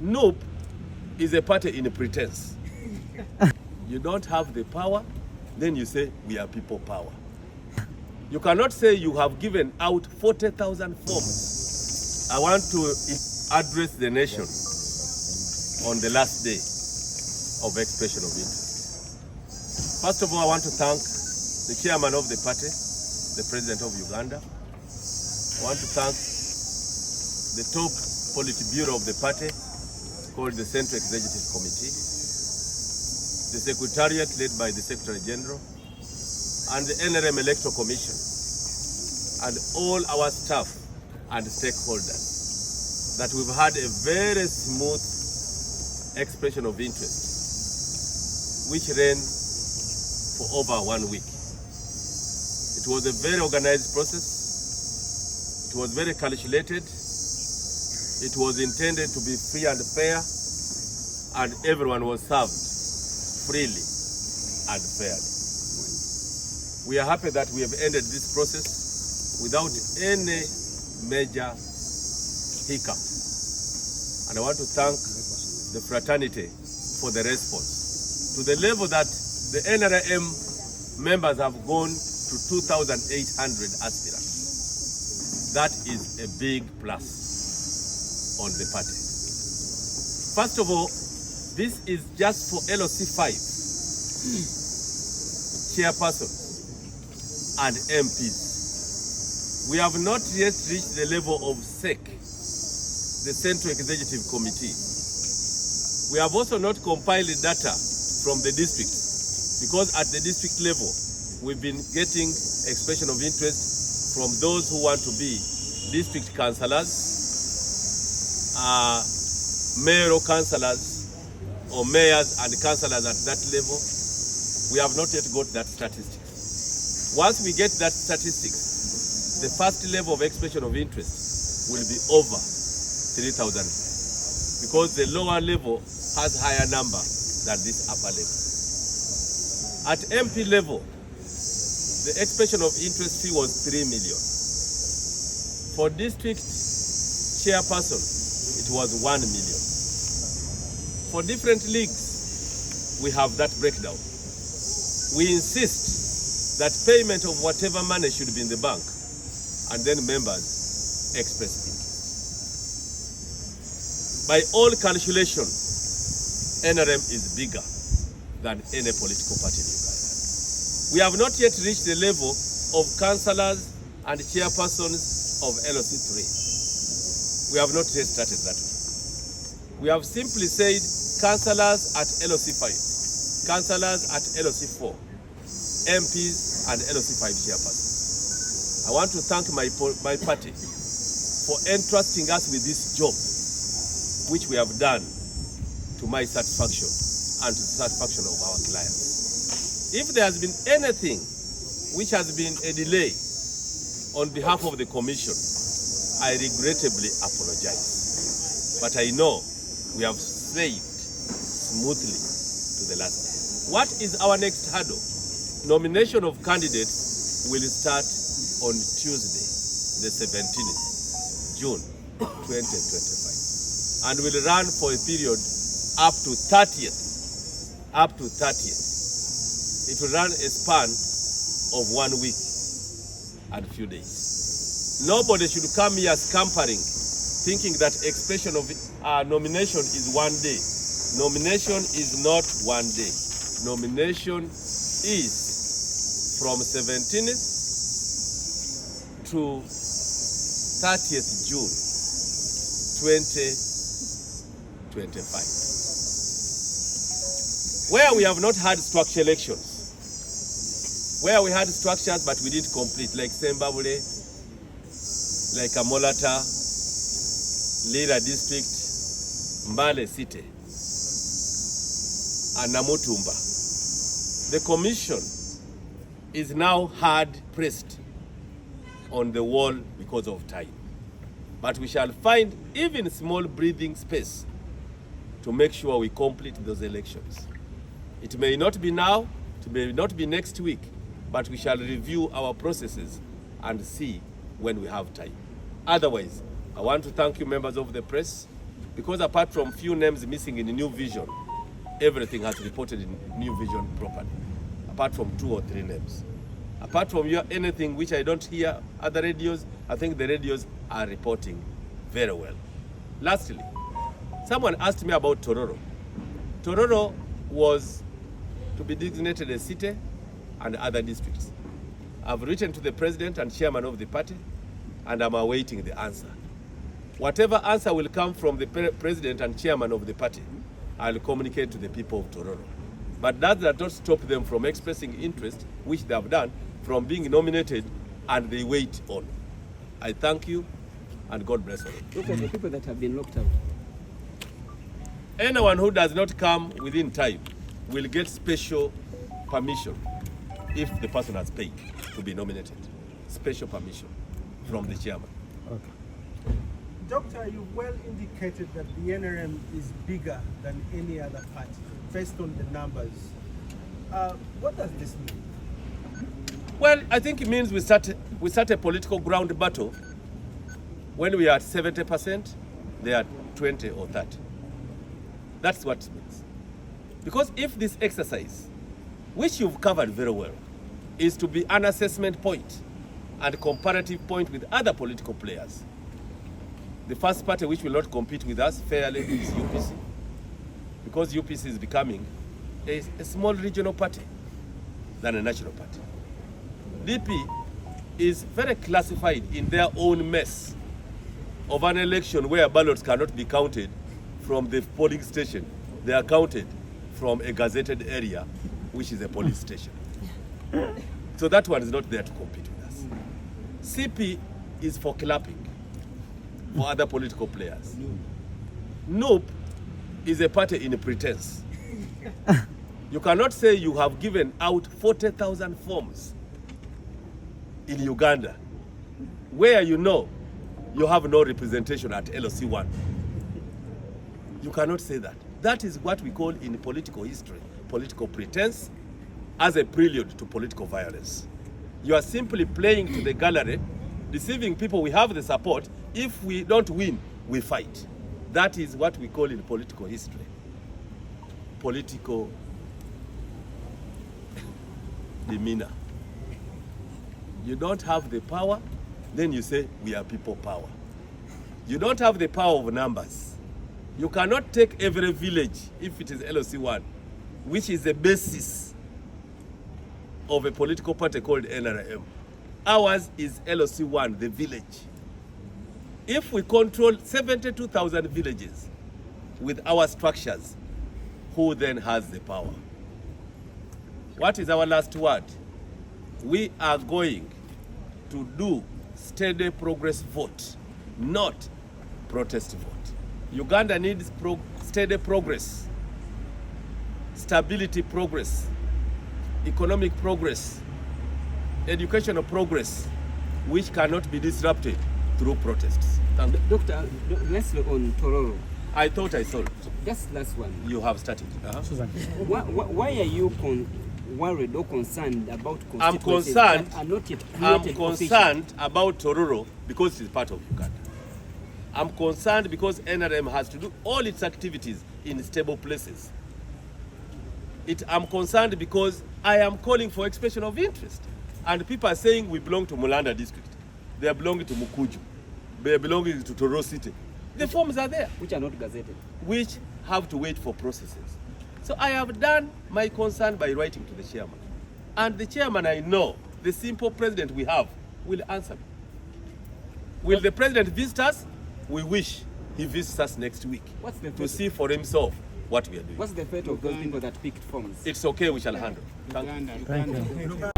NUP is a party in pretense. You don't have the power, then you say we are people power. You cannot say you have given out 40,000 forms. I want to address the nation on the last day of expression of interest. First of all, I want to thank the chairman of the party, the president of Uganda. I want to thank the top Politburo of the party, called the Central Executive Committee, the Secretariat led by the Secretary General, and the NRM Electoral Commission, and all our staff and stakeholders, that we've had a very smooth expression of interest, which ran for over 1 week. It was a very organized process. It was very calculated. It was intended to be free and fair, and everyone was served freely and fairly. We are happy that we have ended this process without any major hiccup. And I want to thank the fraternity for the response, to the level that the NRM members have gone to 2,800 aspirants. That is a big plus on the party. First of all, this is just for LOC 5 chairpersons and MPs. We have not yet reached the level of SEC, the Central Executive Committee. We have also not compiled data from the districts, because at the district level, we've been getting expression of interest from those who want to be district councillors, mayoral councillors, or mayors and councillors at that level. We have not yet got that statistics. Once we get that statistics, the first level of expression of interest will be over 3,000, because the lower level has higher number than this upper level. At MP level, the expression of interest fee was 3 million. For district chairperson, it was 1 million. For different leagues, we have that breakdown. We insist that payment of whatever money should be in the bank, and then members express interest. By all calculation, NRM is bigger than any political party in Uganda. We have not yet reached the level of councillors and chairpersons of LOC 3. We have not yet started that way. We have simply said councillors at LOC 5, councillors at LOC 4, MPs and LOC 5 chairpersons. I want to thank my party for entrusting us with this job, which we have done to my satisfaction and to the satisfaction of our clients. If there has been anything which has been a delay on behalf of the Commission, I regrettably apologize. But I know we have sailed smoothly to the last day. What is our next hurdle? Nomination of candidates will start on Tuesday, the 17th June 2025, and will run for a period up to 30th. Up to 30th. It will run a span of 1 week and a few days. Nobody should come here scampering, thinking that expression of nomination is 1 day. Nomination is not 1 day. Nomination is from 17th to 30th June 2025. Where we have not had structure elections, where we had structures but we didn't complete, like Sembabule, like Amolata, Lira District, Mbale City, and Namutumba. The Commission is now hard pressed on the wall because of time. But we shall find even small breathing space to make sure we complete those elections. It may not be now, it may not be next week, but we shall review our processes and see when we have time. Otherwise, I want to thank you, members of the press, Because apart from few names missing in the New Vision, everything has reported in New Vision properly, apart from 2 or 3 names. Apart from anything which I don't hear other radios, I think the radios are reporting very well. Lastly, someone asked me about Tororo. Tororo was to be designated a city and other districts. I've written to the president and chairman of the party, and I'm awaiting the answer. Whatever answer will come from the president and chairman of the party, I'll communicate to the people of Tororo. But that does not stop them from expressing interest, which they have done, from being nominated, and they wait on. I thank you, and God bless you. Look at the people that have been locked out. Anyone who does not come within time will get special permission if the person has paid to be nominated. Special permission from the chairman. Okay. Doctor, you've well indicated that the NRM is bigger than any other party, based on the numbers. What does this mean? Well, I think it means we start a political ground battle when we are at 70%, they are 20 or 30. That's what it means. Because if this exercise, which you've covered very well, is to be an assessment point and comparative point with other political players, the first party which will not compete with us fairly is UPC. Because UPC is becoming a small regional party than a national party. DP is very classified in their own mess of an election where ballots cannot be counted from the polling station. They are counted from a gazetted area, which is a police station. So that one is not there to compete with us. CP is for clapping for other political players. NUP is a party in pretense. You cannot say you have given out 40,000 forms in Uganda, where you know you have no representation at LOC1. You cannot say that. That is what we call in political history, political pretense, as a prelude to political violence. You are simply playing to the gallery, deceiving people we have the support. If we don't win, we fight. That is what we call in political history, political demeanor. You don't have the power, then you say we are people power. You don't have the power of numbers. You cannot take every village if it is LOC1, which is the basis of a political party called NRM. Ours is LOC1, the village. If we control 72,000 villages with our structures, who then has the power? What is our last word? We are going to do steady progress vote, not protest vote. Uganda needs steady progress, stability progress, economic progress, educational progress, which cannot be disrupted through protests. Thank you. Doctor, lastly on Tororo. I thought I solved. Just last one. You have started. Susan. Why are you worried or concerned about I'm constituencies concerned. that are not yet I'm created concerned officially? about Tororo because it is part of Uganda. I'm concerned because NRM has to do all its activities in stable places. I'm concerned because I am calling for expression of interest. And people are saying we belong to Mulanda district. They are belonging to Mukuju. They are belonging to Tororo City. The forms are there. Which are not gazetted. Which have to wait for processes. So I have done my concern by writing to the chairman. And the chairman, I know, the simple president we have, will answer me. Will the president visit us? We wish he visits us next week to see for himself what we are doing. What's the fate of those people that picked forms? It's okay, we shall handle. Thank you. Thank you.